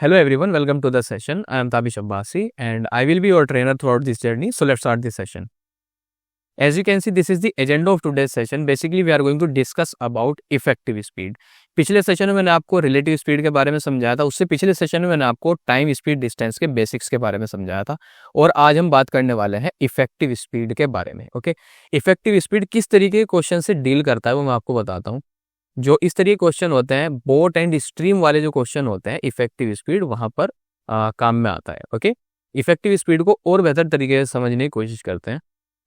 Hello everyone, welcome to the session. I am Tabish Abbasi and I will be your trainer throughout this journey. So let's start this session. As you can see, this is the agenda of today's session. Basically, we are going to discuss about effective speed. पिछले session में मैंने आपको relative speed के बारे में समझाया था, उससे पिछले सेशन में मैंने आपको टाइम स्पीड डिस्टेंस के बेसिक्स के बारे में समझाया था और आज हम बात करने वाले हैं इफेक्टिव स्पीड के बारे में। ओके, इफेक्टिव स्पीड किस तरीके के क्वेश्चन से डील करता है वो मैं आपको बताता हूँ। जो इस तरीके क्वेश्चन होते हैं, बोट एंड स्ट्रीम वाले जो क्वेश्चन होते हैं, इफेक्टिव स्पीड वहां पर काम में आता है। ओके, इफेक्टिव स्पीड को और बेहतर तरीके से समझने की कोशिश करते हैं।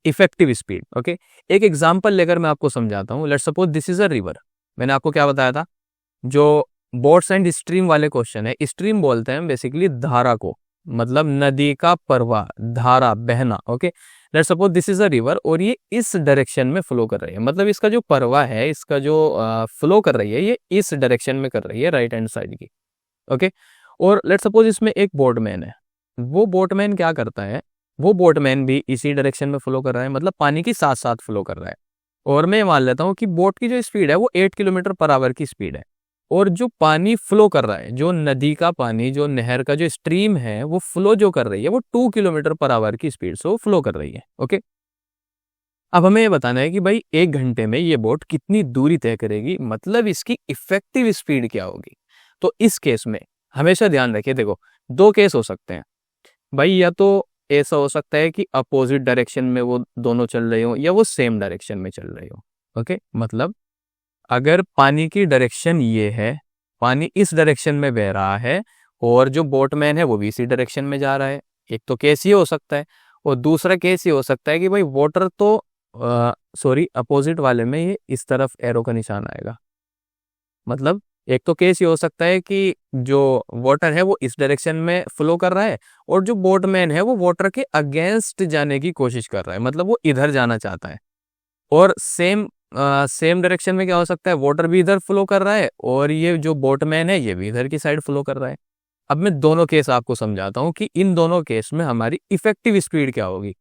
इफेक्टिव स्पीड, ओके, एक एग्जांपल लेकर मैं आपको समझाता हूँ। Let's suppose this is a river. मैंने आपको क्या बताया था, जो बोट्स एंड स्ट्रीम वाले क्वेश्चन है, स्ट्रीम बोलते हैं बेसिकली धारा को, मतलब नदी का प्रवाह, धारा, बहना। Okay, let's suppose this is a river और ये इस डायरेक्शन में फ्लो कर रही है, मतलब इसका जो प्रवाह है, इसका जो फ्लो कर रही है, ये इस डायरेक्शन में कर रही है, राइट हैंड साइड की। ओके, और लेट्स सपोज इसमें एक बोटमैन है। वो बोटमैन क्या करता है, वो बोटमैन भी इसी डायरेक्शन में फ्लो कर रहा है, मतलब पानी के साथ साथ फ्लो कर रहा है। और मैं मान लेता हूँ कि बोट की जो स्पीड है वो 8 किलोमीटर पर आवर की स्पीड है, और जो पानी फ्लो कर रहा है, जो नदी का पानी, जो नहर का जो स्ट्रीम है, वो फ्लो जो कर रही है वो 2 किलोमीटर पर आवर की स्पीड से वो फ्लो कर रही है। ओके, अब हमें ये बताना है कि भाई 1 घंटे में ये बोट कितनी दूरी तय करेगी, मतलब इसकी इफेक्टिव स्पीड क्या होगी। तो इस केस में हमेशा ध्यान रखिए, देखो 2 केस हो सकते हैं भाई, या तो ऐसा हो सकता है कि अपोजिट डायरेक्शन में वो दोनों चल रहे हो, या वो सेम डायरेक्शन में चल रहे हो। ओके, मतलब अगर पानी की डायरेक्शन ये है, पानी इस डायरेक्शन में बह रहा है और जो बोटमैन है वो भी इसी डायरेक्शन में जा रहा है, एक तो केस ये हो सकता है। और दूसरा केस ये हो सकता है कि भाई वाटर तो अपोजिट वाले में ये इस तरफ एरो का निशान आएगा। मतलब एक तो केस ये हो सकता है कि जो वाटर है वो इस डायरेक्शन में फ्लो कर रहा है और जो बोटमैन है वो वाटर के अगेंस्ट जाने की कोशिश कर रहा है, मतलब वो इधर जाना चाहता है। और सेम डायरेक्शन में क्या हो सकता है, वाटर भी इधर फ्लो कर रहा है और ये जो बोटमैन है ये भी इधर की साइड फ्लो कर रहा है। अब मैं दोनों केस आपको समझाता हूँ कि इन दोनों केस में हमारी इफेक्टिव स्पीड क्या होगी।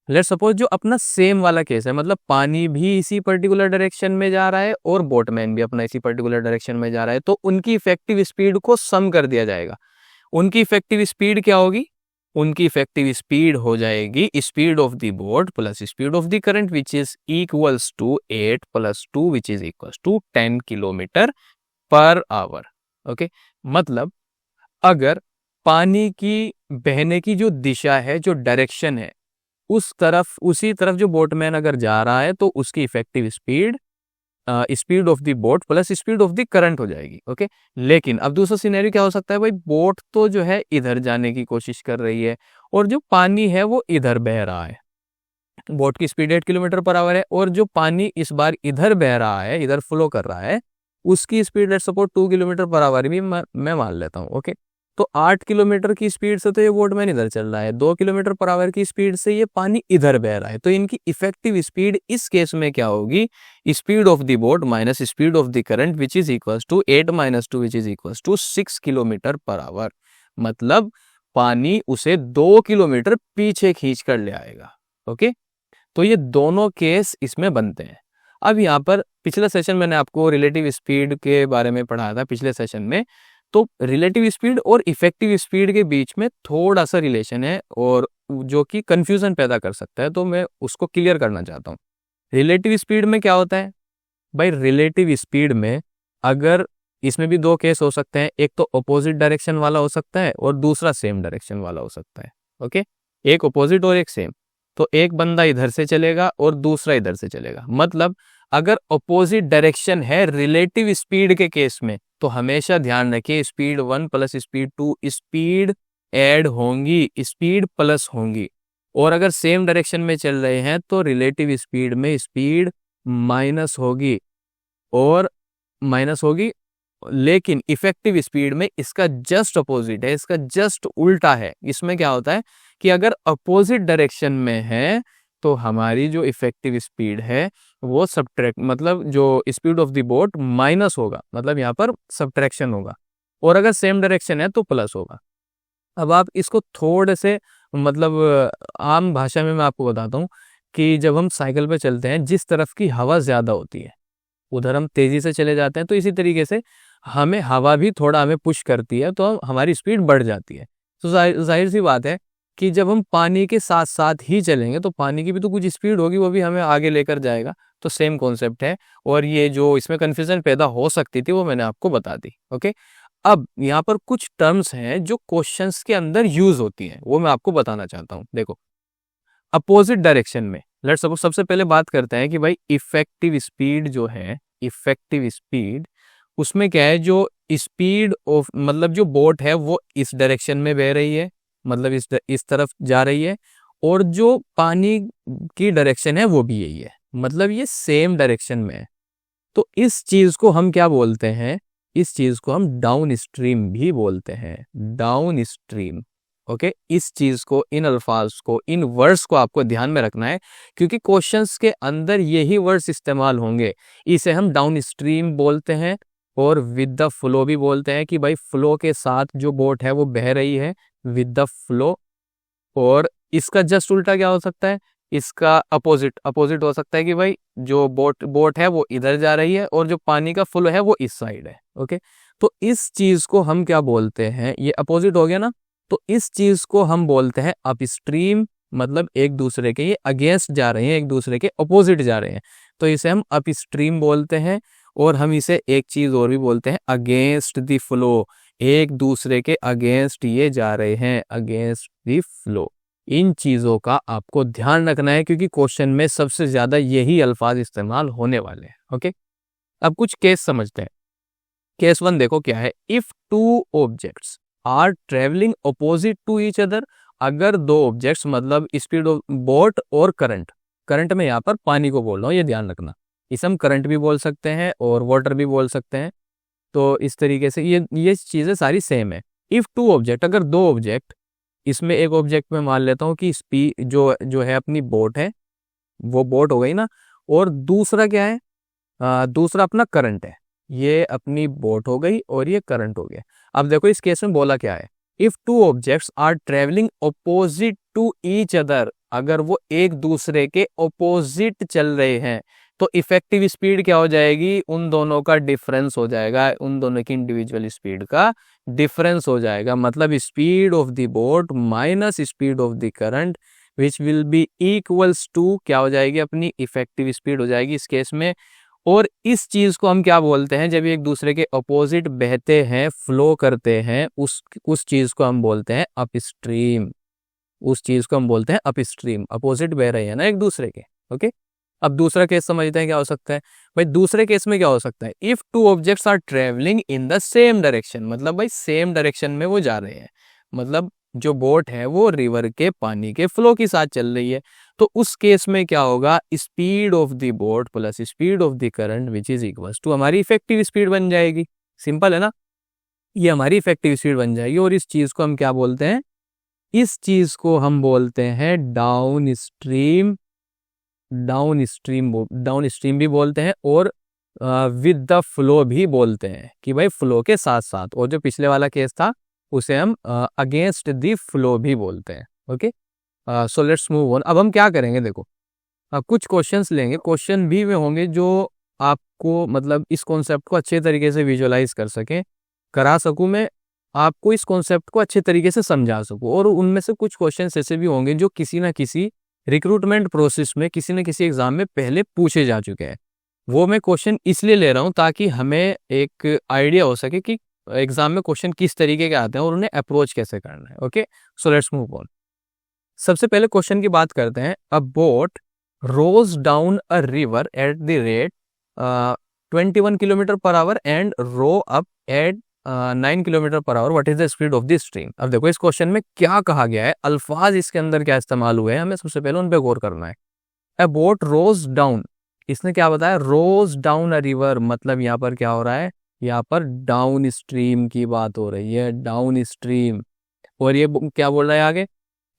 लेट्स सपोज जो अपना सेम वाला केस है, मतलब पानी भी इसी पर्टिकुलर डायरेक्शन में जा रहा है और बोटमैन भी अपना इसी पर्टिकुलर डायरेक्शन में जा रहा है, तो उनकी इफेक्टिव स्पीड को सम कर दिया जाएगा। उनकी इफेक्टिव स्पीड क्या होगी, उनकी इफेक्टिव स्पीड हो जाएगी speed of the boat plus speed of the current which is equals to 8 + 2 which is equals to 10 kilometre per hour. Okay, मतलब अगर पानी की बहने की जो दिशा है, जो डायरेक्शन है, उसी तरफ जो बोटमैन अगर जा रहा है तो उसकी effective speed speed of the boat plus speed of the current हो जाएगी। ओके, लेकिन अब दूसरा सिनेरियो क्या हो सकता है, भाई बोट तो जो है इधर जाने की कोशिश कर रही है और जो पानी है वो इधर बह रहा है। बोट की स्पीड 8 किलोमीटर पर आवर है और जो पानी इस बार इधर बह रहा है, इधर फ्लो कर रहा है, उसकी speed let's suppose 2 kilometre per our भी मैं मान लेता हूँ। ओके, तो 8 किलोमीटर की स्पीड से तो ये बोटमैन इधर चल रहा है, 2 किलोमीटर पर आवर की स्पीड से ये पानी इधर बह रहा है, तो इनकी इफेक्टिव स्पीड इस केस में क्या होगी, speed of the boat minus speed of the current which is equals to 8 - 2 which is equals to 6 kilometre per hour. मतलब पानी उसे 2 किलोमीटर पीछे खींच कर ले आएगा। ओके, तो ये दोनों केस इसमें बनते हैं। अब यहाँ पर पिछले सेशन मैंने आपको रिलेटिव स्पीड के बारे में पढ़ाया था पिछले सेशन में, तो रिलेटिव स्पीड और इफेक्टिव स्पीड के बीच में थोड़ा सा रिलेशन है और जो कि कंफ्यूजन पैदा कर सकता है, तो मैं उसको क्लियर करना चाहता हूँ। रिलेटिव स्पीड में क्या होता है भाई, रिलेटिव स्पीड में अगर इसमें भी 2 केस हो सकते हैं, एक तो अपोजिट डायरेक्शन वाला हो सकता है और दूसरा सेम डायरेक्शन वाला हो सकता है। ओके, एक अपोजिट और एक सेम, तो एक बंदा इधर से चलेगा और दूसरा इधर से चलेगा। मतलब अगर अपोजिट डायरेक्शन है रिलेटिव स्पीड के केस में, तो हमेशा ध्यान रखिए स्पीड 1 + स्पीड 2 स्पीड ऐड होंगी, स्पीड प्लस होंगी। और अगर सेम डायरेक्शन में चल रहे हैं तो रिलेटिव स्पीड में स्पीड माइनस होगी और माइनस होगी, लेकिन इफेक्टिव स्पीड में इसका जस्ट अपोजिट है, इसका जस्ट उल्टा है। इसमें क्या होता है कि अगर अपोजिट डायरेक्शन में है तो हमारी जो इफेक्टिव स्पीड है वो सब्ट्रैक्ट, मतलब जो speed of the boat minus होगा, मतलब यहाँ पर सब्ट्रैक्शन होगा, और अगर सेम डायरेक्शन है तो प्लस होगा। अब आप इसको थोड़े से मतलब आम भाषा में मैं आपको बताता हूँ कि जब हम साइकिल पे चलते हैं, जिस तरफ की हवा ज़्यादा होती है उधर हम तेज़ी से चले जाते हैं, तो इसी तरीके से हमें हवा भी थोड़ा हमें पुश करती है तो हमारी स्पीड बढ़ जाती है। तो जाहिर सी बात है कि जब हम पानी के साथ साथ ही चलेंगे तो पानी की भी तो कुछ स्पीड होगी, वो भी हमें आगे लेकर जाएगा। तो सेम कॉन्सेप्ट है, और ये जो इसमें कन्फ्यूजन पैदा हो सकती थी वो मैंने आपको बता दी। ओके, अब यहाँ पर कुछ टर्म्स हैं जो क्वेश्चंस के अंदर यूज होती हैं, वो मैं आपको बताना चाहता हूँ। देखो, अपोजिट डायरेक्शन में, लेट्स सपोज सबसे पहले बात करते हैं कि भाई इफेक्टिव स्पीड जो है, इफेक्टिव स्पीड, उसमें क्या है, जो स्पीड ऑफ मतलब जो बोट है वो इस डायरेक्शन में बह रही है, मतलब इस तरफ जा रही है, और जो पानी की डायरेक्शन है वो भी यही है, मतलब ये सेम डायरेक्शन में है। तो इस चीज को हम क्या बोलते हैं, इस चीज को हम डाउन स्ट्रीम भी बोलते हैं, डाउन स्ट्रीम। ओके, इस चीज को, इन अल्फाज को, इन वर्ड्स को आपको ध्यान में रखना है, क्योंकि क्वेश्चंस के अंदर यही वर्ड्स इस्तेमाल होंगे। इसे हम डाउन स्ट्रीम बोलते हैं, और विद द फ्लो भी बोलते हैं, कि भाई फ्लो के साथ जो बोट है वो बह रही है, विद द फ्लो। और इसका जस्ट उल्टा क्या हो सकता है, इसका अपोजिट, अपोजिट हो सकता है कि भाई जो बोट है वो इधर जा रही है और जो पानी का फ्लो है वो इस साइड है। ओके, तो इस चीज को हम क्या बोलते हैं, ये अपोजिट हो गया ना, तो इस चीज को हम बोलते हैं अपस्ट्रीम, मतलब एक दूसरे के ये अगेंस्ट जा रहे हैं, एक दूसरे के अपोजिट जा रहे हैं, तो इसे हम अपस्ट्रीम बोलते हैं। और हम इसे एक चीज और भी बोलते हैं, अगेंस्ट द फ्लो, एक दूसरे के अगेंस्ट ये जा रहे हैं, अगेंस्ट द फ्लो। इन चीजों का आपको ध्यान रखना है, क्योंकि क्वेश्चन में सबसे ज्यादा यही अल्फाज इस्तेमाल होने वाले हैं। ओके, अब कुछ केस समझते हैं। केस 1 देखो क्या है, if two objects are travelling opposite to each other, अगर दो ऑब्जेक्ट्स, मतलब स्पीड ऑफ बोट और करंट, करंट में यहाँ पर पानी को बोल रहा हूँ, ये ध्यान रखना, इसे हम करंट भी बोल सकते हैं और वाटर भी बोल सकते हैं। तो इस तरीके से ये चीजें सारी सेम है। इफ टू ऑब्जेक्ट, अगर दो ऑब्जेक्ट, इसमें एक ऑब्जेक्ट में मान लेता हूँ कि स्पीड जो है अपनी बोट है, वो बोट हो गई ना, और दूसरा क्या है, दूसरा अपना करंट है, ये अपनी बोट हो गई और ये करंट हो गया। अब देखो इस केस में बोला क्या है, if two objects are travelling opposite to each other, अगर वो एक दूसरे के अपोजिट चल रहे हैं तो इफेक्टिव स्पीड क्या हो जाएगी, उन दोनों का डिफरेंस हो जाएगा, उन दोनों की इंडिविजुअल स्पीड का डिफरेंस हो जाएगा, मतलब speed of the boat minus speed of the current, which will be equals to, क्या हो जाएगी, अपनी इफेक्टिव स्पीड हो जाएगी इस केस में। और इस चीज को हम क्या बोलते हैं, जब एक दूसरे के अपोजिट बहते हैं, फ्लो करते हैं, उस चीज को हम बोलते हैं अपस्ट्रीम, उस चीज को हम बोलते हैं अपस्ट्रीम, अपोजिट बह रहे हैं ना एक दूसरे के। ओके, अब दूसरा केस समझते हैं क्या हो सकता है। भाई दूसरे केस में क्या हो सकता है, if two objects are travelling in the same direction, मतलब भाई सेम डायरेक्शन में वो जा रहे हैं, मतलब जो बोट है वो रिवर के पानी के फ्लो के साथ चल रही है, तो उस केस में क्या होगा, speed of the boat plus speed of the current which is equals to हमारी इफेक्टिव स्पीड बन जाएगी। सिंपल है ना, ये हमारी इफेक्टिव स्पीड बन जाएगी। और इस चीज को हम क्या बोलते हैं, इस चीज को हम बोलते हैं डाउन स्ट्रीम, डाउन स्ट्रीम भी बोलते हैं, और विद द फ्लो भी बोलते हैं, कि भाई फ्लो के साथ साथ। और जो पिछले वाला केस था उसे हम अगेंस्ट द फ्लो भी बोलते हैं। Okay, so let's move on. अब हम क्या करेंगे, देखो कुछ क्वेश्चंस लेंगे, क्वेश्चन भी में होंगे जो आपको मतलब इस कॉन्सेप्ट को अच्छे तरीके से विजुअलाइज करा सकूं मैं, आपको इस कॉन्सेप्ट को अच्छे तरीके से समझा सकूं। और उनमें से कुछ क्वेश्चंस ऐसे भी होंगे जो किसी ना किसी रिक्रूटमेंट प्रोसेस में, किसी न किसी एग्जाम में पहले पूछे जा चुके हैं। वो मैं क्वेश्चन इसलिए ले रहा हूँ ताकि हमें एक आइडिया हो सके कि एग्जाम में क्वेश्चन किस तरीके के आते हैं और उन्हें अप्रोच कैसे करना है। Okay, so let's move on. सबसे पहले क्वेश्चन की बात करते हैं। A boat rows down a river at the rate 21 kilometre per hour and row up at 9 kilometre per hour, what is the speed of the stream. अब देखो इस question में क्या कहा गया है, अल्फाज इसके अंदर क्या इस्तेमाल हुए हैं, हमें सबसे पहले उन पे गौर करना है। अ बोट रोज डाउन, इसने क्या बताया, रोज डाउन अ रिवर, मतलब यहाँ पर क्या हो रहा है, यहाँ पर डाउन स्ट्रीम की बात हो रही है, डाउन स्ट्रीम। और ये क्या बोल रहा है आगे,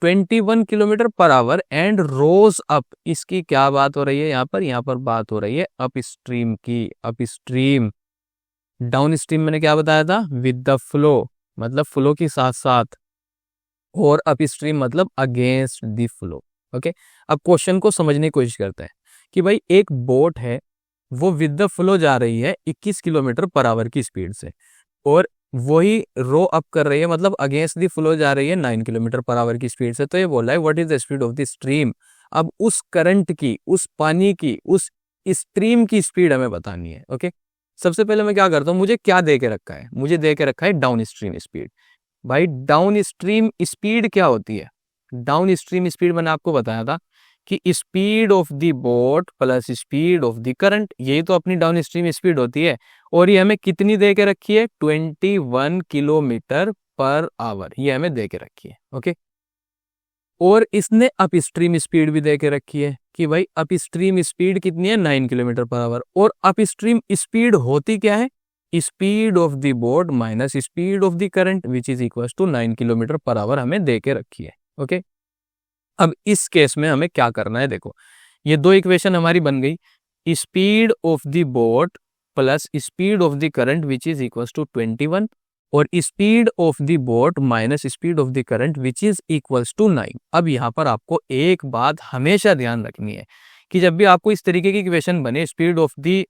21 kilometre per hour and rose up, इसकी क्या बात हो रही है यहाँ पर बात हो रही है अप स्ट्रीम की, अप स्ट्रीम। डाउन स्ट्रीम मैंने क्या बताया था, विद द फ्लो, मतलब फ्लो के साथ साथ, और अप स्ट्रीम मतलब अगेंस्ट द फ्लो। ओके, अब क्वेश्चन को समझने की कोशिश करते हैं कि भाई एक बोट है, वो विद द फ्लो जा रही है 21 किलोमीटर पर आवर की स्पीड से, और वही रो अप कर रही है, मतलब अगेंस्ट द फ्लो जा रही है 9 किलोमीटर पर आवर की स्पीड से। तो ये बोला है what is the speed of the stream. अब उस करंट की, उस पानी की, उस स्ट्रीम की स्पीड हमें बतानी है। ओके, सबसे पहले मैं क्या करता हूँ, मुझे क्या दे के रखा है, मुझे दे के रखा है डाउन स्ट्रीम स्पीड। भाई डाउन स्ट्रीम स्पीड क्या होती है, डाउन स्ट्रीम स्पीड मैंने आपको बताया था कि speed of the boat plus speed of the current, यही तो अपनी डाउन स्ट्रीम स्पीड होती है। और ये हमें कितनी दे के रखी है, 21 किलोमीटर पर आवर, ये हमें दे के रखी है। ओके, और इसने अप स्ट्रीम स्पीड भी दे के रखी है कि भाई अप स्ट्रीम स्पीड कितनी है, 9 किलोमीटर पर आवर। और अप स्ट्रीम स्पीड होती क्या है, speed of the boat minus speed of the current which is equal to 9 kilometre per hour हमें दे के रखी है। ओके, अब इस केस में हमें क्या करना है, देखो ये दो इक्वेशन हमारी बन गई, speed of the boat plus speed of the current which is equal to 21, और speed of the boat minus speed of the current which is equals to 9। अब यहाँ पर आपको एक बात हमेशा ध्यान रखनी है कि जब भी आपको इस तरीके की इक्वेशन बने, speed of the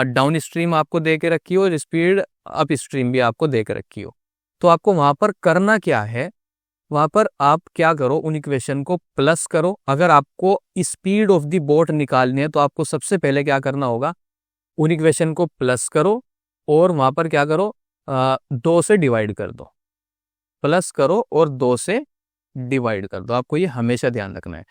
down stream आपको दे के रखी हो और स्पीड अप स्ट्रीम भी आपको दे के रखी हो, तो आपको वहां पर करना क्या है, वहां पर आप क्या करो, उन इक्वेशन को प्लस करो। अगर आपको स्पीड ऑफ द बोट निकालनी है तो आपको सबसे पहले क्या करना होगा, उन इक्वेशन को प्लस करो और वहां पर क्या करो, 2 से डिवाइड कर दो, प्लस करो और 2 से डिवाइड कर दो, आपको ये हमेशा ध्यान रखना है।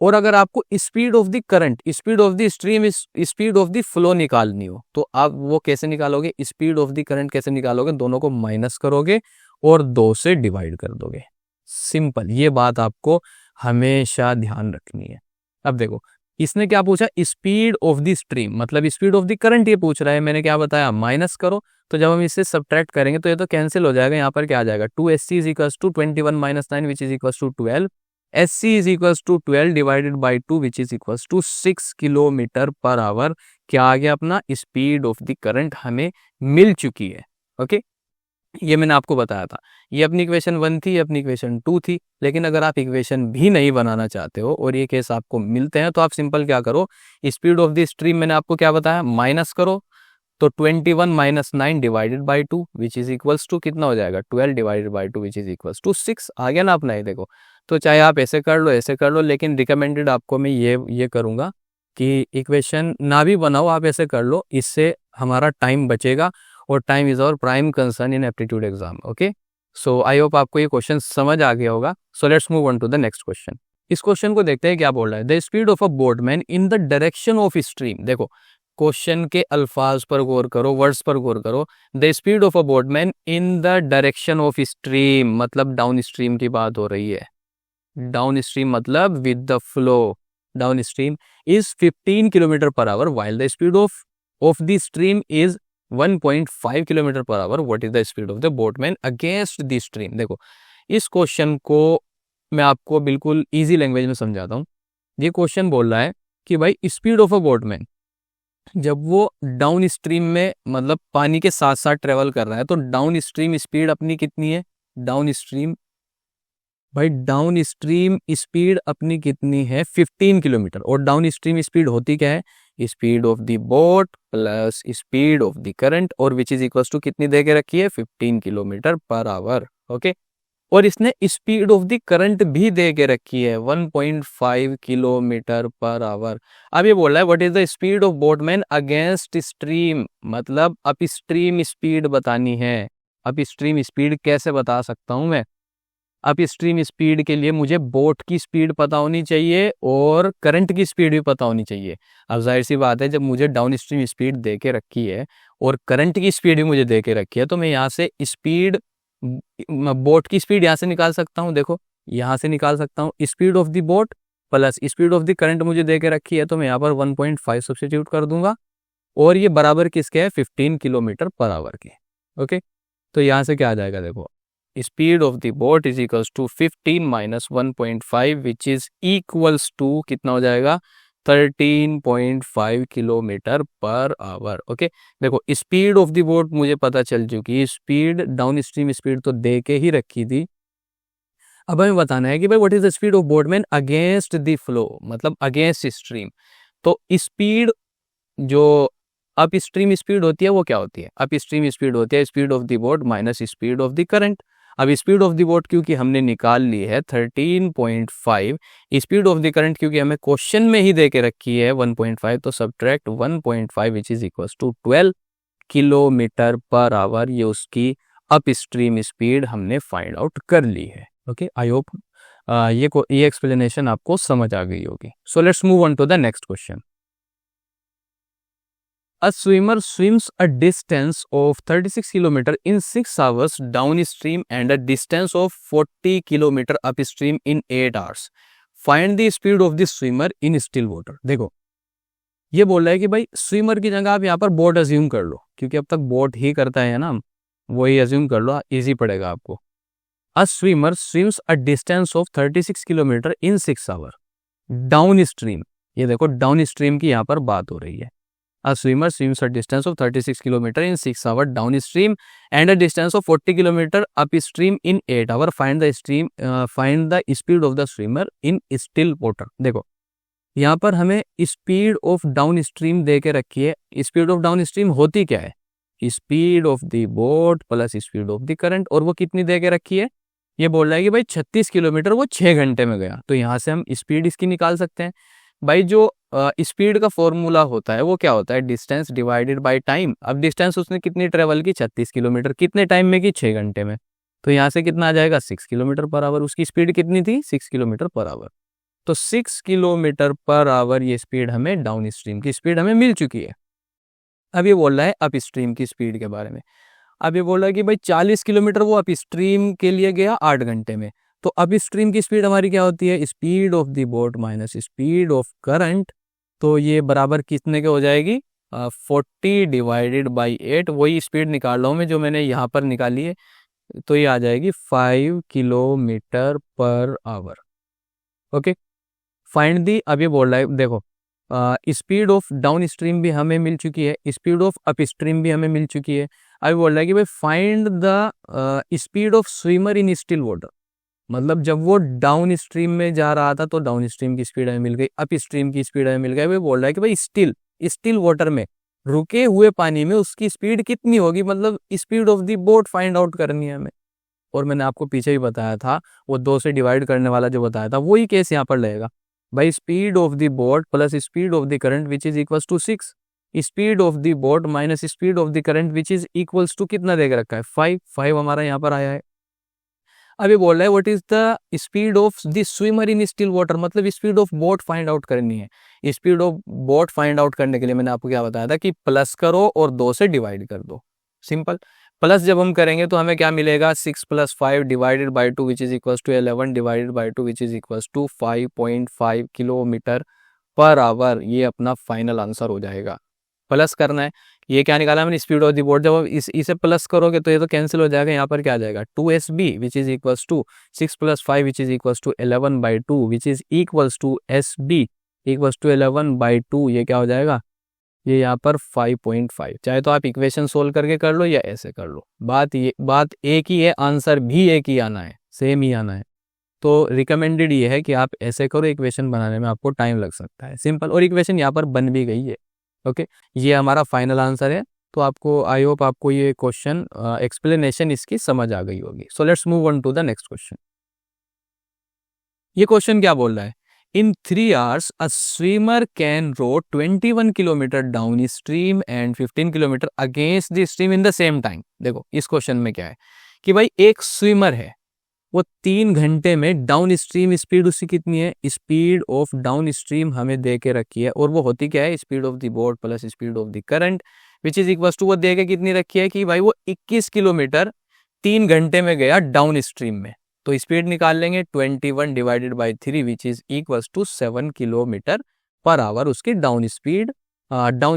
और अगर आपको speed of the current, speed of the stream, speed of the flow निकालनी हो तो आप वो कैसे निकालोगे, स्पीड ऑफ द करंट कैसे निकालोगे, दोनों को माइनस करोगे और 2 से डिवाइड कर दोगे। सिंपल, ये बात आपको हमेशा ध्यान रखनी है। अब देखो इसने क्या पूछा, स्पीड ऑफ द स्ट्रीम, मतलब स्पीड ऑफ द करंट ये पूछ रहा है, मैंने क्या बताया माइनस करो। तो जब हम इससे सब्ट्रैक्ट करेंगे तो ये तो कैंसिल हो जाएगा, यहाँ पर क्या आ जाएगा, 2SC is equal to 21 minus 9 which is equal to 12, SC is equal to 12 divided by 2 which is equal to 6 kilometre per hour. क्या आ गया, अपना स्पीड ऑफ द करंट हमें मिल चुकी है। ओके, ये मैंने आपको बताया था, ये अपनी इक्वेशन 1 थी, ये अपनी इक्वेशन 2 थी। लेकिन अगर आप इक्वेशन भी नहीं बनाना चाहते हो और ये केस आपको मिलते हैं तो आप सिंपल क्या करो, स्पीड ऑफ द स्ट्रीम मैंने आपको क्या बताया, माइनस करो। तो 21 minus 9 divided by 2 which is equals to कितना हो जाएगा, 12 divided by 2 which is equals to 6। आ गया ना अपना, ये देखो। तो चाहे आप ऐसे कर लो, ऐसे कर लो, लेकिन रिकमेंडेड आपको मैं ये करूँगा कि इक्वेशन ना भी बनाओ, आप ऐसे कर लो, इससे हमारा टाइम बचेगा और time is our prime concern in aptitude exam. Okay, so I hope आपको ये क्वेश्चन समझ आ गया होगा। So let's move on to the next question. इस क्वेश्चन को देखते हैं क्या बोल रहा है, the speed of a boatman in the direction of stream. देखो क्वेश्चन के अल्फाज पर गौर करो, वर्ड्स पर गौर करो। The speed of a boatman in the direction of stream, मतलब डाउन स्ट्रीम की बात हो रही है। डाउन स्ट्रीम मतलब with the flow, down stream is 15 kilometre per our while the speed of the stream is 1.5 kilometre per hour. What is the speed of the boatman against the stream. देखो इस question को मैं आपको बिल्कुल easy language में समझाता हूँ। ये क्वेश्चन बोल रहा है कि भाई स्पीड ऑफ अ बोटमैन, जब वो डाउन स्ट्रीम में मतलब पानी के साथ साथ ट्रेवल कर रहा है तो डाउन स्ट्रीम स्पीड अपनी कितनी है, डाउन स्ट्रीम, भाई डाउन स्ट्रीम स्पीड अपनी कितनी है 15 किलोमीटर। और डाउन स्ट्रीम स्पीड होती क्या है, speed of the boat plus speed of the current, और विच इज इक्वल टू कितनी दे के रखी है, 15 किलोमीटर पर आवर। ओके, और इसने स्पीड ऑफ द करंट भी दे के रखी है 1.5 किलोमीटर पर आवर। अब ये बोल रहा है what is the speed of boatman against stream, मतलब अप स्ट्रीम स्पीड बतानी है। अप स्ट्रीम स्पीड कैसे बता सकता हूं मैं, अप स्ट्रीम स्पीड के लिए मुझे बोट की स्पीड पता होनी चाहिए और करंट की स्पीड भी पता होनी चाहिए। अब जाहिर सी बात है, जब मुझे डाउन स्ट्रीम स्पीड दे के रखी है और करंट की स्पीड भी मुझे दे के रखी है तो मैं यहाँ से स्पीड, बोट की स्पीड यहाँ से निकाल सकता हूँ। देखो यहाँ से निकाल सकता हूँ, speed of the boat plus speed of the current मुझे दे के रखी है तो मैं यहाँ पर 1.5 सब्स्टिट्यूट कर दूंगा और ये बराबर किसके है, 15 किलोमीटर पर आवर के। ओके, तो यहाँ से क्या आ जाएगा, देखो speed of the boat is equals to 15 minus 1.5 which is equals to कितना हो जाएगा, 13.5 किलोमीटर पर आवर। ओके, देखो स्पीड ऑफ द बोट मुझे पता चल चुकी है, स्पीड डाउन स्ट्रीम स्पीड तो दे के ही रखी थी। अब हमें बताना है कि भाई what is the speed of boatman against the flow, मतलब अगेंस्ट स्ट्रीम। तो स्पीड जो अप स्ट्रीम स्पीड होती है वो क्या होती है? अप स्ट्रीम स्पीड होती है speed of the boat minus speed of the current. अब स्पीड ऑफ द बोट क्योंकि हमने निकाल ली है 13.5, स्पीड ऑफ द करंट क्योंकि हमें क्वेश्चन में ही दे के रखी है 1.5, तो subtract 1.5 which is equal to 12 kilometre per hour, ये उसकी अप स्ट्रीम स्पीड हमने फाइंड आउट कर ली है। ओके, आई होप ये एक्सप्लेनेशन आपको समझ आ गई होगी। So let's move on to the next question. A swimmer swims a distance of 36 km in 6 hours downstream and a distance of 40 km upstream in 8 hours. Find the speed of the swimmer in still water. देखो, ये बोल रहा है कि भाई swimmer की जगह आप यहाँ पर बोट अज्यूम कर लो, क्योंकि अब तक बोट ही करता है ना, वही अज्यूम कर लो, इजी पड़ेगा आपको। A swimmer swims a distance of 36 km in 6 hours downstream. ये देखो डाउनस्ट्रीम की यहाँ पर बात हो रही है। A swimmer swims a distance of 36 km in 6 hours downstream and a distance of 40 km upstream in 8 hours. Find the speed of the swimmer in still water. देखो यहाँ पर हमें स्पीड ऑफ डाउनस्ट्रीम दे के रखी है। स्पीड ऑफ डाउनस्ट्रीम होती क्या है? Speed of the boat plus speed of the current, और वो कितनी दे के रखी है? ये बोल रहा है कि भाई 36 किलोमीटर वो 6 घंटे में गया, तो यहाँ से हम स्पीड इसकी निकाल सकते हैं। भाई जो स्पीड का फॉर्मूला होता है वो क्या होता है? Distance divided by time. अब डिस्टेंस उसने कितनी ट्रेवल की? 36 किलोमीटर। कितने टाइम में की? 6 घंटे में। तो यहाँ से कितना आ जाएगा? 6 किलोमीटर पर आवर। उसकी स्पीड कितनी थी? 6 किलोमीटर पर आवर। तो 6 किलोमीटर पर आवर ये स्पीड हमें डाउन स्ट्रीम की स्पीड हमें मिल चुकी है। अब ये बोल रहा है अप स्ट्रीम की स्पीड के बारे में। अब ये बोल रहा है कि भाई 40 किलोमीटर वो अप स्ट्रीम के लिए गया 8 घंटे में। तो अप स्ट्रीम की स्पीड हमारी क्या होती है? Speed of the boat minus speed of current. तो ये बराबर कितने के हो जाएगी? 40 डिवाइडेड बाई 8। वही स्पीड निकाल रहा हूँ मैं जो मैंने यहाँ पर निकाली है, तो ये आ जाएगी 5 kilometre per hour. Okay, find the. अब ये बोल रहा है देखो स्पीड ऑफ डाउन स्ट्रीम भी हमें मिल चुकी है, स्पीड ऑफ अप स्ट्रीम भी हमें मिल चुकी है। अब बोल रहा है कि भाई find the speed of swimmer in still water. मतलब जब वो डाउन स्ट्रीम में जा रहा था तो डाउन स्ट्रीम की स्पीड हमें मिल गई, अप स्ट्रीम की स्पीड हमें मिल गई। वो बोल रहा है कि भाई स्टिल वाटर में, रुके हुए पानी में उसकी स्पीड कितनी होगी? मतलब speed of the boat find out करनी है हमें। और मैंने आपको पीछे ही बताया था, वो 2 से डिवाइड करने वाला जो बताया था वही केस यहाँ पर लगेगा। भाई speed of the boat plus speed of the current which is equals to 6, speed of the boat minus speed of the current which is equals to कितना देकर रखा है? 5 हमारा यहाँ पर आया है। अभी बोल रहा है what is the speed of the swimmer in still water, मतलब speed of boat find out करनी है। Speed of boat find out करने के लिए मैंने आपको क्या बताया था कि प्लस करो और 2 से डिवाइड कर दो। सिंपल। प्लस जब हम करेंगे तो हमें क्या मिलेगा? 6 + 5 divided by 2 which is equals to 11 divided by 2 which is equals to 5.5 kilometre per hour. ये अपना फाइनल आंसर हो जाएगा। प्लस करना है, ये क्या निकाला मैंने? Speed of the boat. जब इसे प्लस करोगे तो ये तो कैंसिल हो जाएगा, यहाँ पर क्या आ जाएगा? 2SB which is equals to 6 + 5 which is equals to 11/2 which is equals to SB equals to 11/2। ये क्या हो जाएगा? ये यहाँ पर 5.5। चाहे तो आप इक्वेशन सोल्व करके कर लो या ऐसे कर लो, बात एक ही है, आंसर भी एक ही आना है, सेम ही आना है। तो रिकमेंडेड ये है कि आप ऐसे करो, इक्वेशन बनाने में आपको टाइम लग सकता है। सिंपल। और इक्वेशन यहाँ पर बन भी गई है। ओके, ये हमारा फाइनल आंसर है। तो आपको आई होप आपको ये क्वेश्चन एक्सप्लेनेशन इसकी समझ आ गई होगी। So let's move on to the next question. ये क्वेश्चन क्या बोल रहा है? In 3 hours, a swimmer can row 21 kilometre down stream and 15 kilometre against the stream in the same time. देखो इस क्वेश्चन में क्या है कि भाई एक स्विमर है, वो 3 घंटे में डाउन स्ट्रीम स्पीड उसकी कितनी है? स्पीड ऑफ डाउन स्ट्रीम हमें दे के रखी है, और वो होती क्या है? Speed of the boat plus speed of the current which is equal to, वो दे के कितनी रखी है कि भाई वो 21 किलोमीटर 3 घंटे में गया डाउन स्ट्रीम में। तो स्पीड निकाल लेंगे 21 divided by 3 which is equals to 7 kilometre per hour. उसकी डाउन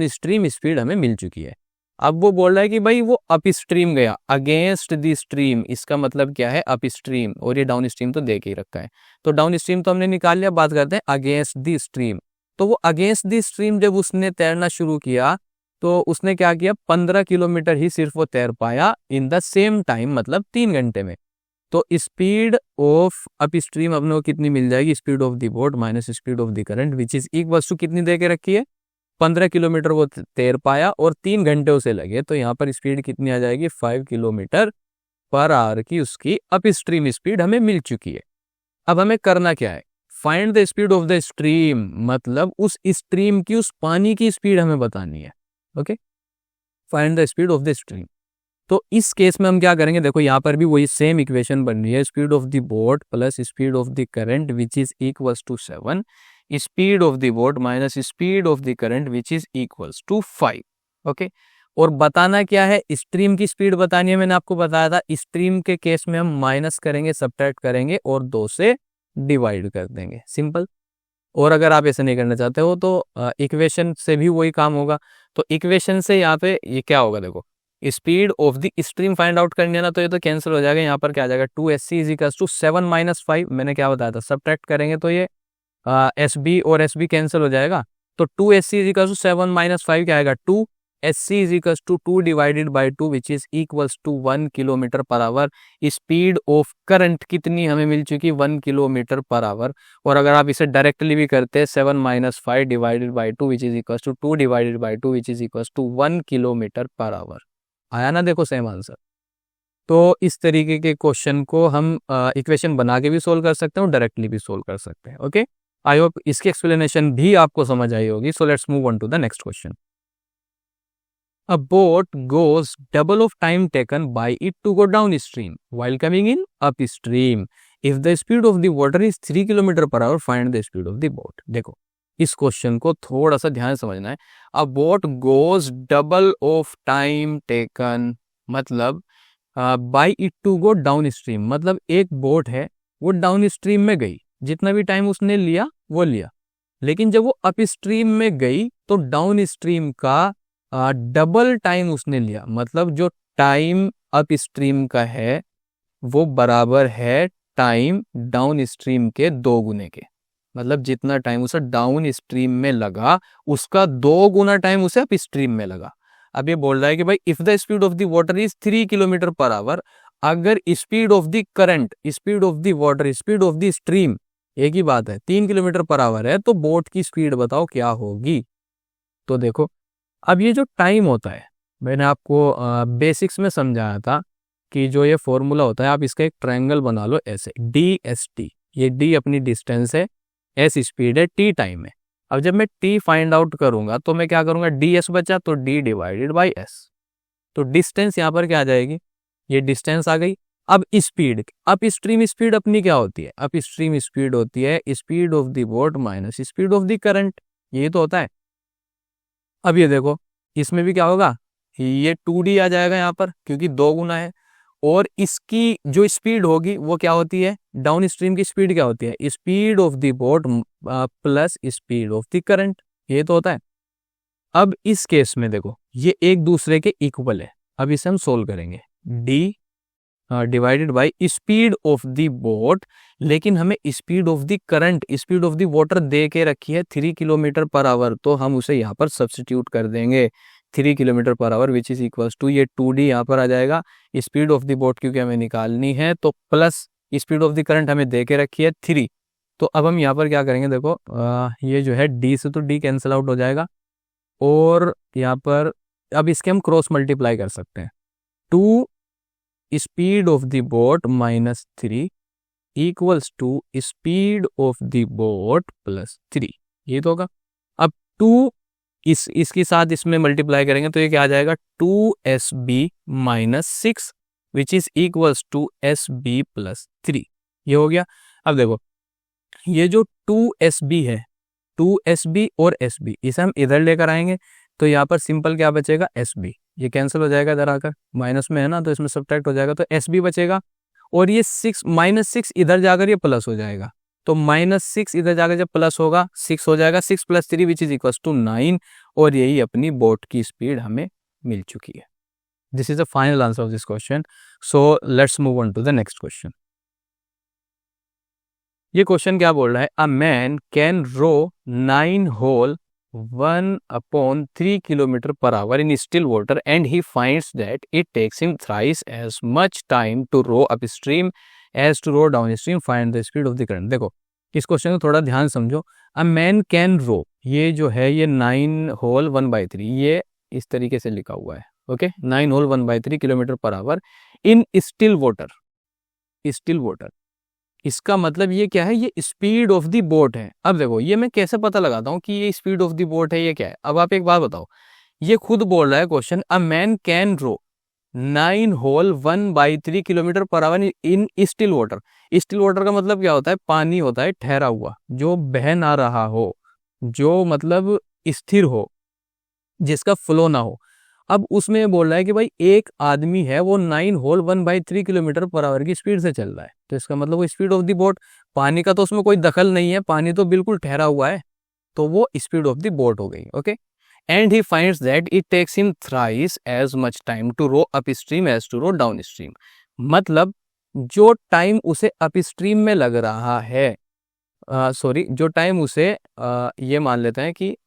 स्ट्रीम स्पीड हमें मिल चुकी है। अब वो बोल रहा है कि भाई वो अप स्ट्रीम गया अगेंस्ट द स्ट्रीम। इसका मतलब क्या है? अप स्ट्रीम, और ये डाउन स्ट्रीम तो दे के ही रखा है। तो डाउन स्ट्रीम तो हमने निकाल लिया, बात करते हैं अगेंस्ट द स्ट्रीम। तो वो अगेंस्ट द स्ट्रीम जब उसने तैरना शुरू किया तो उसने क्या किया? 15 किलोमीटर ही सिर्फ वो तैर पाया इन द सेम टाइम, मतलब 3 घंटे में। तो स्पीड ऑफ अप स्ट्रीम अपने को कितनी मिल जाएगी? Speed of the boat minus speed of the current which is equals to कितनी दे के रखी है? 15 किलोमीटर वो तैर पाया और 3 घंटे उसे लगे, तो यहाँ पर स्पीड कितनी आ जाएगी, 5 किलोमीटर पर आवर की उसकी अप स्ट्रीम स्पीड हमें मिल चुकी है। अब हमें करना क्या है, find the speed of the stream, मतलब उस स्ट्रीम की, उस पानी की स्पीड हमें बतानी है। Okay, find the speed of the stream. तो इस केस में हम क्या करेंगे, देखो यहाँ पर भी वही सेम इक्वेशन बन रही है, speed of the boat plus speed of the current which is equals to 7, speed of the boat minus speed of the current which is equals to 5। Okay, और बताना क्या है, स्ट्रीम की स्पीड बतानी है। मैंने आपको बताया था स्ट्रीम के केस में हम माइनस करेंगे, सब्ट्रैक्ट करेंगे और 2 से डिवाइड कर देंगे, सिंपल। और अगर आप ऐसे नहीं करना चाहते हो तो इक्वेशन से भी वही काम होगा। तो इक्वेशन से यहाँ पे ये क्या होगा, देखो speed of the stream find out करनी है ना, तो ये तो कैंसिल हो जाएगा। यहाँ पर क्या आ जाएगा, 2SC is equals to 7 minus 5। मैंने क्या बताया था, सब्ट्रैक्ट करेंगे तो ये SB और SB कैंसिल हो जाएगा। तो 2SC is equals to 7 minus 5 क्या आएगा, 2SC is equals to 2 divided by 2 which is equals to 1 kilometre per hour. Speed of current कितनी हमें मिल चुकी, 1 किलोमीटर पर आवर। और अगर आप इसे डायरेक्टली भी करते हैं, 7 minus 5 divided by 2 which is equals to 2 divided by 2 which is equals to 1 kilometre per hour. आया ना, देखो सेम आंसर। तो इस तरीके के क्वेश्चन को हम इक्वेशन बना के भी सोल्व कर सकते हैं और डायरेक्टली भी सोल्व कर सकते हैं। ओके, आई होप इसकी एक्सप्लेनेशन भी आपको समझ आई होगी। So let's move on to the next question. A boat goes double of time taken by it to go downstream while coming in upstream. If the speed of the water is 3 km per hour, find the speed of the boat. देखो इस question को थोड़ा सा ध्यान समझना है। A boat goes double of time taken, मतलब by it to go downstream, मतलब एक बोट है वो डाउन स्ट्रीम में गई, जितना भी टाइम उसने लिया वो लिया, लेकिन जब वो अप स्ट्रीम में गई तो डाउन स्ट्रीम का डबल टाइम उसने लिया। मतलब जो टाइम अप स्ट्रीम का है वो बराबर है टाइम डाउन स्ट्रीम के 2 गुने के। मतलब जितना टाइम उसे डाउन स्ट्रीम में लगा उसका 2 गुना टाइम उसे अप स्ट्रीम में लगा। अब ये बोल रहा है कि भाई if the speed of the water is 3 kilometre per hour, अगर speed of the current, speed of the water, speed of the stream एक ही बात है, 3 किलोमीटर पर आवर है, तो बोट की स्पीड बताओ क्या होगी। तो देखो अब ये जो टाइम होता है, मैंने आपको बेसिक्स में समझाया था कि जो ये फॉर्मूला होता है, आप इसका एक ट्रायंगल बना लो ऐसे, DST। ये D अपनी डिस्टेंस है, S स्पीड है, T टाइम है। अब जब मैं T फाइंड आउट करूंगा तो मैं क्या करूंगा, DS बचा तो D डिवाइडेड बाई S। तो डिस्टेंस यहाँ पर क्या आ जाएगी, ये डिस्टेंस आ गई। अब स्पीड, अप स्ट्रीम स्पीड अपनी क्या होती है, अप स्ट्रीम स्पीड होती है speed of the boat minus speed of the current, ये तो होता है। अब ये देखो इसमें भी क्या होगा, ये 2D आ जाएगा यहाँ पर क्योंकि 2 गुना है, और इसकी जो स्पीड होगी वो क्या होती है, डाउन स्ट्रीम की स्पीड क्या होती है, speed of the boat plus speed of the current, ये तो होता है। अब इस केस में देखो ये एक दूसरे के इक्वल है। अब इसे हम सोल्व करेंगे, D divided by speed of the boat, लेकिन हमें speed of the current, speed of the water दे के रखी है 3 किलोमीटर पर आवर, तो हम उसे यहाँ पर सब्स्टिट्यूट कर देंगे 3 kilometre per hour which is equals to, ये 2D यहाँ पर आ जाएगा, स्पीड ऑफ द बोट क्योंकि हमें निकालनी है, तो plus speed of the current हमें दे के रखी है 3। तो अब हम यहाँ पर क्या करेंगे, देखो ये जो है D से तो D कैंसिल आउट हो जाएगा, और यहाँ पर अब इसके हम क्रॉस मल्टीप्लाई कर सकते हैं, 2 speed of the boat minus 3 equals to speed of the boat plus 3, ये तो होगा। अब 2 इसके साथ इसमें मल्टीप्लाई करेंगे तो ये क्या आ जाएगा, 2SB minus 6 which is equals to SB plus 3, ये हो गया। अब देखो ये जो 2SB है, 2SB और SB इसे हम इधर लेकर आएंगे तो यहाँ पर सिंपल क्या बचेगा, SB, ये कैंसिल हो जाएगा इधर आकर, माइनस में है ना तो इसमें सब्ट्रैक्ट हो जाएगा, तो SB बचेगा। और ये 6 माइनस 6 इधर जाकर ये प्लस हो जाएगा, तो माइनस 6 इधर जाकर जब प्लस होगा 6 हो जाएगा, 6 plus 3 which is equal to 9, और यही अपनी बोट की स्पीड हमें मिल चुकी है। This is the final answer of this question. So let's move on to the next question. ये क्वेश्चन क्या बोल रहा है, a man can row 9 whole 1/3 kilometre per hour in still water and he finds that it takes him thrice as much time to row upstream as to row downstream, find the speed of the current. देखो इस question को थोड़ा ध्यान समझो। अ man can रो, ये जो है ये 9 होल 1/3, ये इस तरीके से लिखा हुआ है। Okay, 9 whole 1/3 kilometre per hour in still water. Still water, इसका मतलब ये क्या है, ये स्पीड ऑफ द बोट है। अब देखो ये मैं कैसे पता लगाता हूँ कि ये स्पीड ऑफ द बोट है, ये क्या है। अब आप एक बात बताओ, ये खुद बोल रहा है question, a man can row 9 whole 1/3 kilometre per hour in still water. Still water का मतलब क्या होता है, पानी होता है ठहरा हुआ, जो बह ना रहा हो, जो मतलब स्थिर हो, जिसका फ्लो ना हो। अब उसमें ये बोल रहा है कि भाई एक आदमी है, वो 9 होल 1/3 किलोमीटर पर आवर की स्पीड से चल रहा है, तो इसका मतलब वो स्पीड ऑफ द बोट, पानी का तो उसमें कोई दखल नहीं है, पानी तो बिल्कुल ठहरा हुआ है, तो वो स्पीड ऑफ द बोट हो गई। Okay, and he finds that it takes him thrice as much time to row up stream as to row down stream. मतलब जो टाइम उसे अप स्ट्रीम में लग रहा है, सॉरी, जो टाइम उसे ये मान लेते हैं कि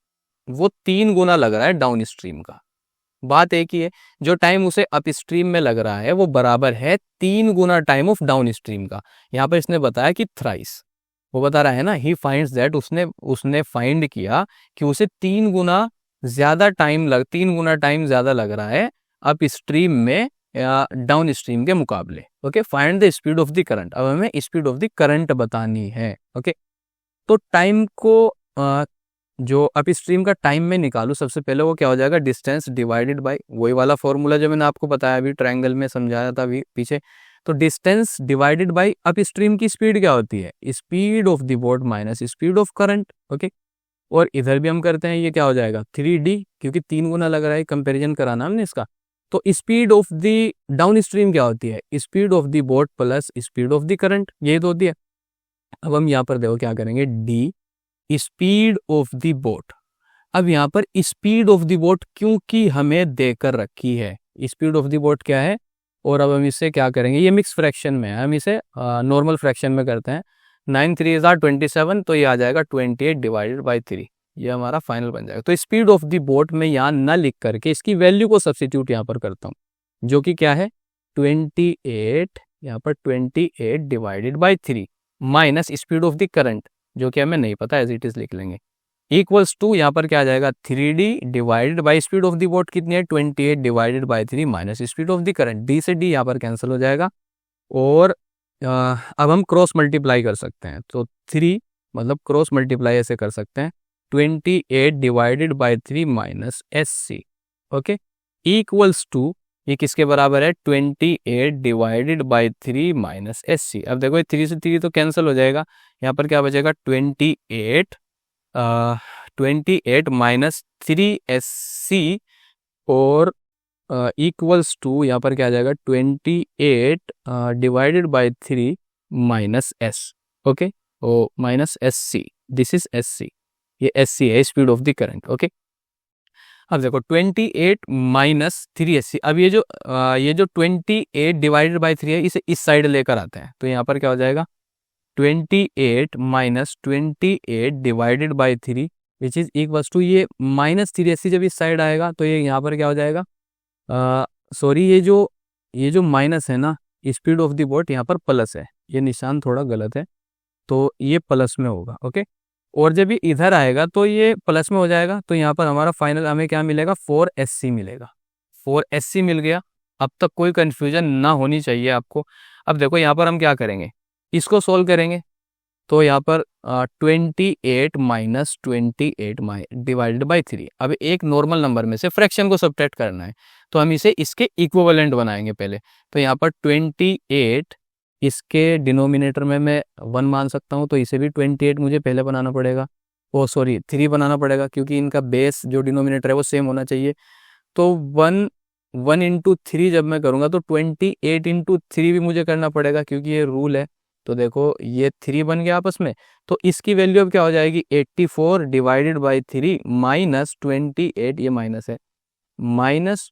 वो 3 गुना लग रहा है डाउन स्ट्रीम का। बात एक ही है, जो टाइम उसे अप स्ट्रीम में लग रहा है वो बराबर है 3 गुना टाइम ऑफ डाउन स्ट्रीम का। यहाँ पर इसने बताया कि थ्राइस, वो बता रहा है ना, ही फाइंड्स दैट, उसने फाइंड किया कि उसे 3 गुना टाइम ज्यादा लग रहा है अप स्ट्रीम में या डाउन स्ट्रीम के मुकाबले। Okay, find the speed of the current, अब हमें स्पीड ऑफ द करंट बतानी है। ओके, तो टाइम को जो अप स्ट्रीम का टाइम में निकालू, सबसे पहले वो क्या हो जाएगा, डिस्टेंस डिवाइडेड बाय वही वाला फॉर्मूला जो मैंने आपको बताया अभी ट्रायंगल में समझाया था अभी पीछे। तो distance divided by up stream की स्पीड क्या होती है, speed of the boat minus speed of current. Okay, और इधर भी हम करते हैं, ये क्या हो जाएगा 3D, क्योंकि 3 गुना लग रहा है, कंपेरिजन कराना हमने इसका। तो speed of the down stream क्या होती है, speed of the boat plus speed of the current, ये तो होती है। अब हम यहाँ पर देखो क्या करेंगे, D speed of the boat. अब यहाँ पर स्पीड ऑफ द बोट क्योंकि हमें देकर रखी है, स्पीड ऑफ द बोट क्या है, और अब हम इससे क्या करेंगे, ये मिक्स फ्रैक्शन में है, हम इसे नॉर्मल फ्रैक्शन में करते हैं। 9 3 = 27, तो ये आ जाएगा 28 डिवाइडेड बाई 3, ये हमारा फाइनल बन जाएगा। तो स्पीड ऑफ द बोट में यहाँ न लिख करके इसकी वैल्यू को सब्सिट्यूट यहाँ पर करता हूँ, जो कि क्या है 28, यहाँ पर 28 divided by 3 minus speed of the current, जो कि हमें नहीं पता, एज इट इज लिख लेंगे, इक्वल्स टू, यहाँ पर क्या आ जाएगा 3D divided by speed of the boat कितनी है 28 divided by 3 minus speed of the current. D से डी यहाँ पर कैंसिल हो जाएगा, और अब हम क्रॉस मल्टीप्लाई कर सकते हैं, तो 3 मतलब क्रॉस मल्टीप्लाई ऐसे कर सकते हैं, 28 divided by 3 minus SC। Okay, equals to, ये किसके बराबर है 28 डिवाइडेड बाई 3 माइनस SC। अब देखो 3 से 3 तो कैंसिल हो जाएगा, यहाँ पर क्या बचेगा 28 माइनस 3SC, और इक्वल्स टू, यहाँ पर क्या आ जाएगा 28 divided by 3 minus S। Okay, oh minus SC, this is SC, ये SC है speed of the current. Okay, अब देखो 28 माइनस 3SC। अब ये जो 28 डिवाइडेड बाई 3 है, इसे इस साइड लेकर आते हैं, तो यहाँ पर क्या हो जाएगा 28 minus 28 divided by 3 which is equals to, ये माइनस 3SC जब इस साइड आएगा तो ये यहाँ पर क्या हो जाएगा, सॉरी, ये जो माइनस है ना, स्पीड ऑफ द बोट यहाँ पर प्लस है, ये निशान थोड़ा गलत है, तो ये प्लस में होगा। ओके, और जब ये इधर आएगा तो ये प्लस में हो जाएगा, तो यहाँ पर हमारा फाइनल हमें क्या मिलेगा 4SC मिलेगा, 4SC मिल गया। अब तक कोई कंफ्यूजन ना होनी चाहिए आपको। अब देखो यहाँ पर हम क्या करेंगे, इसको सोल्व करेंगे, तो यहाँ पर 28 माइनस 28 डिवाइडेड बाई 3। अब एक नॉर्मल नंबर में से फ्रैक्शन को सब्ट्रैक्ट करना है, तो हम इसे इसके इक्विवेलेंट बनाएंगे पहले। तो यहाँ पर 28, इसके डिनोमिनेटर में मैं 1 मान सकता हूँ, तो इसे भी 28 मुझे पहले बनाना पड़ेगा, ओ सॉरी 3 बनाना पड़ेगा, क्योंकि इनका बेस जो डिनोमिनेटर है वो सेम होना चाहिए। तो 1 इंटू 3 जब मैं करूँगा तो 28 इंटू 3 भी मुझे करना पड़ेगा, क्योंकि ये रूल है। तो देखो ये 3 बन गया आपस में, तो इसकी वैल्यू अब क्या हो जाएगी 84 डिवाइडेड बाई 3 माइनस 28, ये माइनस है, माइनस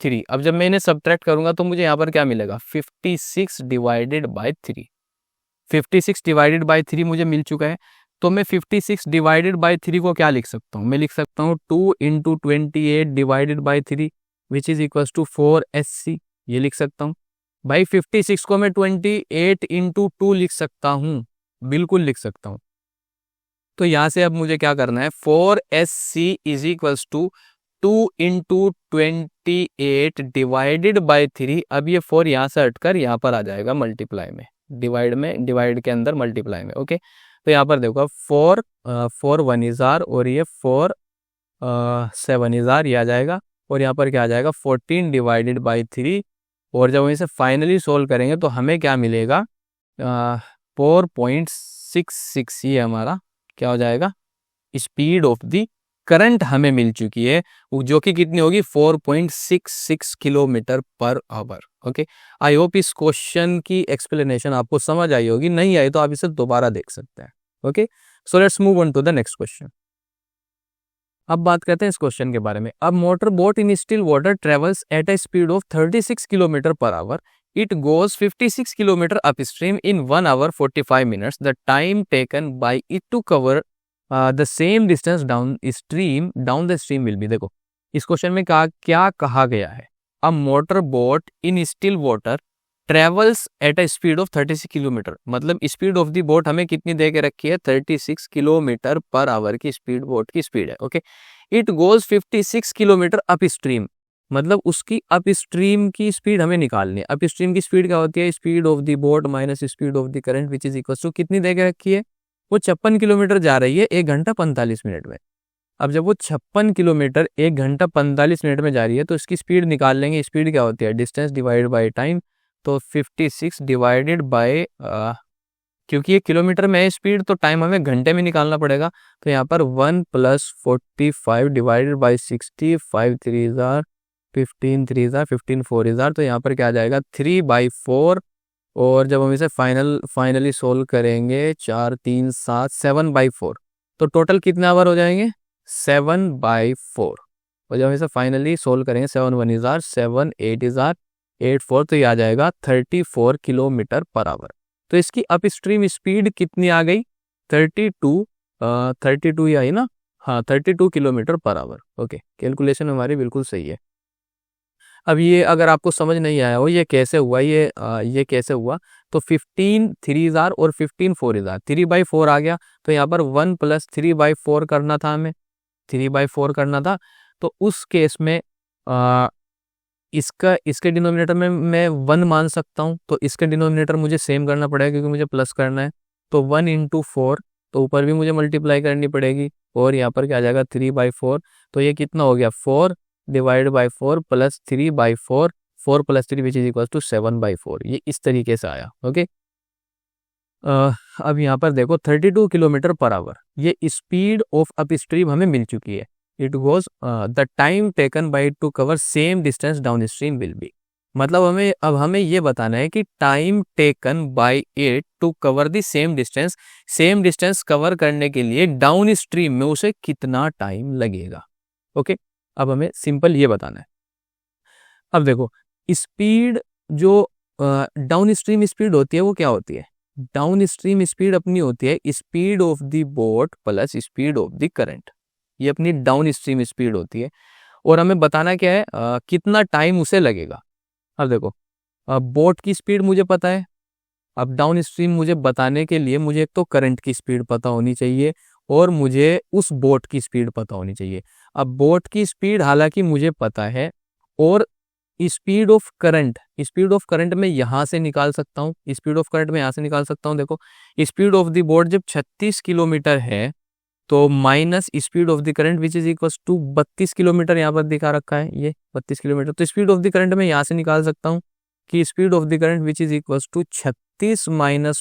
3। अब जब मैं इन्हें सब्ट्रैक्ट करूंगा तो मुझे यहाँ पर क्या मिलेगा 56 डिवाइडेड बाई 3। 56 डिवाइडेड बाई 3 मुझे मिल चुका है, तो मैं 56 डिवाइडेड बाई 3 को क्या लिख सकता हूँ, मैं लिख सकता हूँ 2 into 28 divided by 3 which is equal to 4SC, ये लिख सकता हूँ। भाई 56 को मैं 28 इंटू 2 लिख सकता हूँ, बिल्कुल लिख सकता हूँ। तो यहाँ से अब मुझे क्या करना है, 4SC is equals to 2 into 28 divided by 3। अब ये 4 यहाँ से हटकर यहाँ पर आ जाएगा मल्टीप्लाई में, डिवाइड के अंदर मल्टीप्लाई में। ओके, तो यहाँ पर देखो 4 1 इज आर और ये 4 7 इज आर, ये आ जाएगा। और यहाँ पर क्या आ जाएगा 14 डिवाइडेड बाई 3। और जब हम इसे फाइनली सोल्व करेंगे तो हमें क्या मिलेगा 4.66। ये हमारा क्या हो जाएगा, स्पीड ऑफ द करंट हमें मिल चुकी है, जो कि कितनी होगी 4.66 kilometre per hour. Okay, I hope इस क्वेश्चन की एक्सप्लेनेशन आपको समझ आई होगी, नहीं आई तो आप इसे दोबारा देख सकते हैं। Okay, so let's move on to the next question. अब बात करते हैं इस क्वेश्चन के बारे में। अब motor boat in still water travels eight A speed of 36 kilometre per our. It goes 56 km upstream in 1 hour 45 minutes. The time taken by it to cover the same distance down the stream will be। देखो इस question में क्या कहा गया है, a motor boat in still water travels at a speed of 36 kilometre. मतलब speed of the boat हमें कितनी दे के रखी है, 36 किलोमीटर पर आवर की स्पीड बोट की स्पीड है। Okay, it goes 56 kilometre up stream, मतलब उसकी अप स्ट्रीम की स्पीड हमें निकालनी है। अप स्ट्रीम की स्पीड क्या होती है, speed of the boat minus speed of the current which is equal to कितनी दे के रखी है, वो 56 किलोमीटर जा रही है 1 घंटा 45 मिनट में। अब जब वो 56 किलोमीटर 1 घंटा 45 मिनट में जा रही है तो इसकी स्पीड निकाल लेंगे। स्पीड क्या होती है, डिस्टेंस डिवाइडेड बाई टाइम। तो 56 डिवाइडेड बाय, क्योंकि ये किलोमीटर में है स्पीड तो टाइम हमें घंटे में निकालना पड़ेगा। तो यहाँ पर 1 + 45 divided by 60, 5 3 jar 15 3 jar 15 4 jar. तो यहाँ पर क्या आ जाएगा 3/4। और जब हम इसे फाइनली सोल्व करेंगे 4 3 7 7/4, तो टोटल कितने आवर हो जाएंगे 7/4। और जब हम इसे फाइनली सोल्व करेंगे 7 1 जार 7 8 जार 8 4, तो ये आ जाएगा 34 किलोमीटर पर आवर। तो इसकी अप स्ट्रीम स्पीड कितनी आ गई 32 ही आई ना, हाँ 32 kilometre per hour. Okay, calculation हमारी बिल्कुल सही है। अब ये अगर आपको समझ नहीं आया हो ये कैसे हुआ, ये कैसे हुआ, तो 15 3 जार और 15 4 जार 3/4 आ गया। तो यहाँ पर 1 + 3/4 करना था, हमें 3/4 करना था। तो उस केस में इसके डिनोमिनेटर में मैं 1 मान सकता हूँ, तो इसके डिनोमिनेटर मुझे सेम करना पड़ेगा क्योंकि मुझे प्लस करना है। तो 1 × 4, तो ऊपर भी मुझे मल्टीप्लाई करनी पड़ेगी। और यहाँ पर क्या आ जाएगा 3/4। तो ये कितना हो गया 4 divide by 4 + 3/4, 4 + 3 which is equal to 7/4। ये इस तरीके से आया। ओके, अब यहाँ पर देखो 32 किलोमीटर पर आवर ये स्पीड ऑफ अप स्ट्रीम हमें मिल चुकी है। It goes the time taken by to cover same distance downstream will be. मतलब हमें ये बताना है कि time taken by it to cover the same distance cover करने के लिए डाउन स्ट्रीम में उसे कितना टाइम लगेगा। ओके, अब हमें सिंपल ये बताना है। अब देखो स्पीड जो डाउन स्ट्रीम स्पीड होती है वो क्या होती है, डाउन स्ट्रीम स्पीड अपनी होती है speed of the boat plus speed of the current. ये अपनी डाउन स्ट्रीम स्पीड होती है। और हमें बताना क्या है कितना टाइम उसे लगेगा। अब देखो बोट की स्पीड मुझे पता है, अब डाउन स्ट्रीम मुझे बताने के लिए मुझे एक तो करंट की स्पीड पता होनी चाहिए और मुझे उस बोट की स्पीड पता होनी चाहिए। अब बोट की स्पीड हालांकि मुझे पता है, और स्पीड ऑफ करंट में यहाँ से निकाल सकता हूँ, स्पीड ऑफ करंट में यहाँ से निकाल सकता हूँ। देखो स्पीड ऑफ द बोट जब 36 किलोमीटर है तो minus speed of the current which is equal to 32 kilometre, यहाँ पर दिखा रखा है ये 32 किलोमीटर। तो स्पीड ऑफ द करंट में यहाँ से निकाल सकता हूँ कि speed of the current which is equal to 36 -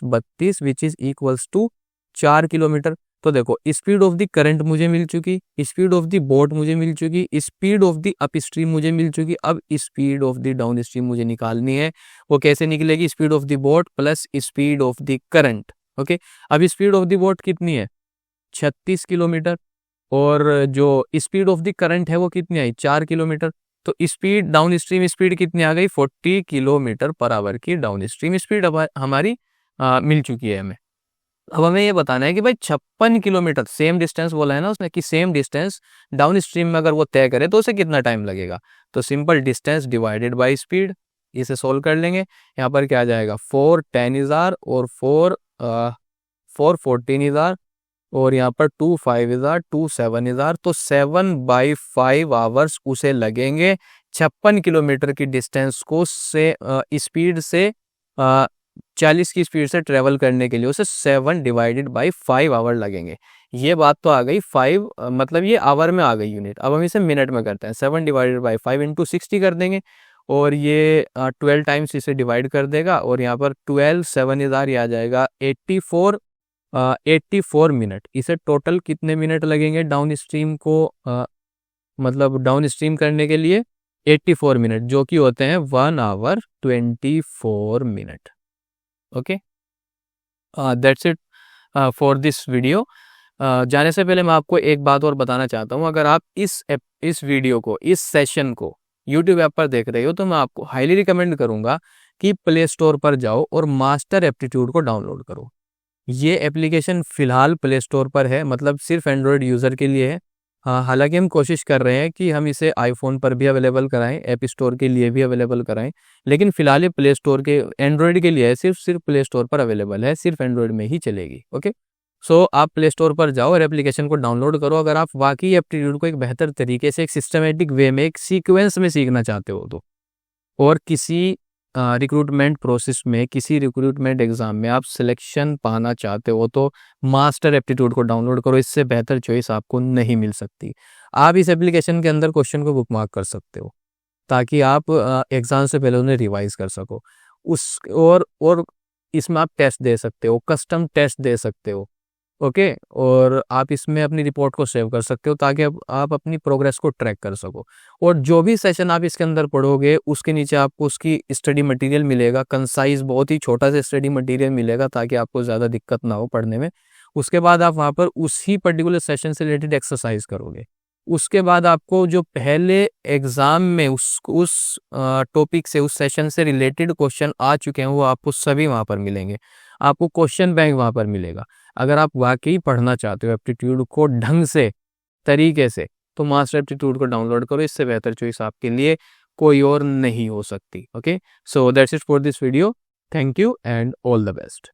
32 which is equal to 4 kilometre. तो देखो स्पीड ऑफ द करंट मुझे मिल चुकी, स्पीड ऑफ द बोट मुझे मिल चुकी, speed of the up stream मुझे मिल चुकी। अब speed of the down stream मुझे निकालनी है। वो कैसे निकलेगी, speed of the boat plus speed of the current. Okay, अब स्पीड ऑफ द बोट कितनी है 36 किलोमीटर, और जो स्पीड ऑफ द करंट है वो कितनी आई 4 किलोमीटर। तो स्पीड डाउन स्ट्रीम स्पीड कितनी आ गई 40 किलोमीटर पर आवर की डाउन स्ट्रीम स्पीड हमारी मिल चुकी है हमें। अब हमें ये बताना है कि भाई 56 किलोमीटर सेम डिस्टेंस बोला है ना उसने कि सेम डिस्टेंस डाउन स्ट्रीम में अगर वो तय करे तो उसे कितना टाइम लगेगा। तो simple distance divided by speed, इसे सोल्व कर लेंगे। यहाँ पर क्या आ जाएगा 4 10 जार और 4 14 जार और यहाँ पर 2 5 इज़ार 2 7 इज़ार, तो 7/5 आवर्स उसे लगेंगे 56 किलोमीटर की डिस्टेंस को स्पीड से 40 की स्पीड से ट्रेवल करने के लिए उसे 7/5 आवर लगेंगे। ये बात तो आ गई 5 मतलब ये आवर में आ गई यूनिट। अब हम इसे मिनट में करते हैं। 7/5 इंटू 60 कर देंगे और ये 12 टाइम्स इसे डिवाइड कर देगा और यहाँ पर 12 7 इज़ार, ये आ जाएगा 84 मिनट। इसे टोटल कितने मिनट लगेंगे डाउन स्ट्रीम को मतलब डाउन स्ट्रीम करने के लिए 84 मिनट, जो कि होते हैं 1 hour 24 minute. Okay, that's it for this video. जाने से पहले मैं आपको एक बात और बताना चाहता हूँ। अगर आप इस वीडियो को, इस सेशन को यूट्यूब ऐप पर देख रहे हो तो मैं आपको हाईली रिकमेंड करूँगा कि प्ले स्टोर पर जाओ और मास्टर एप्टीट्यूड को डाउनलोड करो। ये एप्लीकेशन फ़िलहाल प्ले स्टोर पर है, मतलब सिर्फ एंड्रॉयड यूज़र के लिए है। हालांकि हम कोशिश कर रहे हैं कि हम इसे आईफोन पर भी अवेलेबल कराएं, ऐप स्टोर के लिए भी अवेलेबल कराएं, लेकिन फ़िलहाल ये प्ले स्टोर के एंड्रॉयड के लिए है, सिर्फ प्ले स्टोर पर अवेलेबल है, सिर्फ एंड्रॉयड में ही चलेगी। ओके, सो आप प्ले स्टोर पर जाओ और एप्लीकेशन को डाउनलोड करो। अगर आप वाकई एप्टीट्यूड को एक बेहतर तरीके से, एक सिस्टमेटिक वे में, एक सीक्वेंस में सीखना चाहते हो तो, और किसी रिक्रूटमेंट प्रोसेस में, किसी रिक्रूटमेंट एग्जाम में आप सिलेक्शन पाना चाहते हो तो मास्टर एप्टीट्यूड को डाउनलोड करो। इससे बेहतर चॉइस आपको नहीं मिल सकती। आप इस एप्लीकेशन के अंदर क्वेश्चन को बुकमार्क कर सकते हो ताकि आप एग्जाम से पहले उन्हें रिवाइज कर सको। और इसमें आप टेस्ट दे सकते हो, कस्टम टेस्ट दे सकते हो। ओके, और आप इसमें अपनी रिपोर्ट को सेव कर सकते हो ताकि आप अपनी प्रोग्रेस को ट्रैक कर सको। और जो भी सेशन आप इसके अंदर पढ़ोगे उसके नीचे आपको उसकी स्टडी मटेरियल मिलेगा, कंसाइज, बहुत ही छोटा सा स्टडी मटेरियल मिलेगा ताकि आपको ज़्यादा दिक्कत ना हो पढ़ने में। उसके बाद आप वहाँ पर उसी पर्टिकुलर सेशन से रिलेटेड एक्सरसाइज करोगे। उसके बाद आपको जो पहले एग्ज़ाम में उस टॉपिक से, उस सेशन से रिलेटेड क्वेश्चन आ चुके हैं वो आपको सभी वहाँ पर मिलेंगे। आपको क्वेश्चन बैंक वहाँ पर मिलेगा। अगर आप वाकई पढ़ना चाहते हो एप्टीट्यूड को ढंग से, तरीके से, तो मास्टर एप्टीट्यूड को डाउनलोड करो। इससे बेहतर चॉइस आपके लिए कोई और नहीं हो सकती। Okay, so that's it for this video. Thank you and all the best.